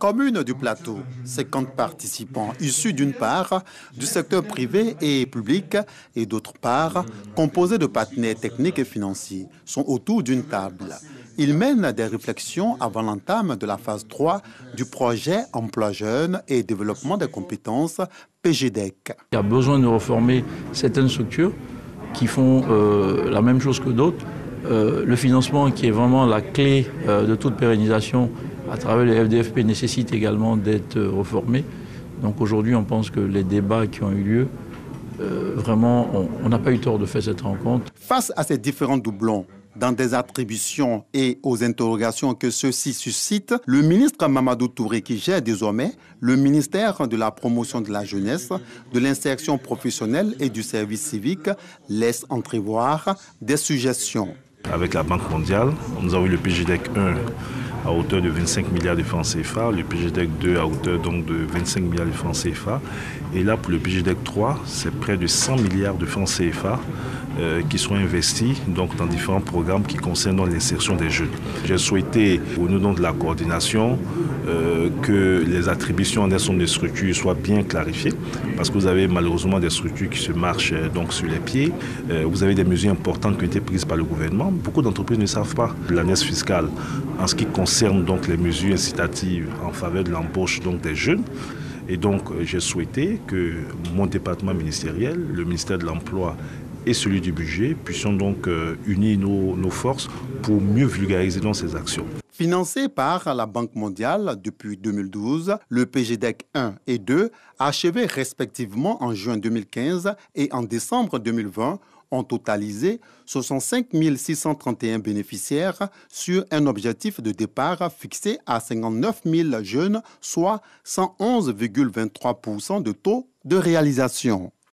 commune du Plateau, 50 participants issus d'une part du secteur privé et public et d'autre part composés de partenaires techniques et financiers sont autour d'une table. Ils mènent des réflexions avant l'entame de la phase 3 du projet Emploi Jeunes et Développement des compétences PGDEC. Il y a besoin de reformer certaines structures qui font la même chose que d'autres. Le financement qui est vraiment la clé de toute pérennisation à travers les FDFP nécessite également d'être reformé. Donc aujourd'hui, on pense que les débats qui ont eu lieu, vraiment, on n'a pas eu tort de faire cette rencontre. Face à ces différents doublons, dans des attributions et aux interrogations que ceux-ci suscitent, le ministre Mamadou Touré, qui gère désormais le ministère de la promotion de la jeunesse, de l'insertion professionnelle et du service civique, laisse entrevoir des suggestions. Avec la Banque mondiale, nous avons eu le PGDEC 1 à hauteur de 25 milliards de francs CFA, le PGDEC 2 à hauteur donc de 25 milliards de francs CFA. Et là, pour le PGDEC 3, c'est près de 100 milliards de francs CFA qui sont investis donc, dans différents programmes qui concernent l'insertion des jeunes. J'ai souhaité, au nom de la coordination, que les attributions en ensemble des structures soient bien clarifiées, parce que vous avez malheureusement des structures qui se marchent donc, sur les pieds. Vous avez des mesures importantes qui ont été prises par le gouvernement. Beaucoup d'entreprises ne savent pas l'année fiscale en ce qui concerne donc, les mesures incitatives en faveur de l'embauche donc, des jeunes. Et donc, j'ai souhaité que mon département ministériel, le ministère de l'Emploi et celui du budget, puissions donc unir nos forces pour mieux vulgariser dans ces actions. Financé par la Banque mondiale depuis 2012, le PGDEC 1 et 2, achevés respectivement en juin 2015 et en décembre 2020, ont totalisé 65 631 bénéficiaires sur un objectif de départ fixé à 59 000 jeunes, soit 111,23% de taux de réalisation.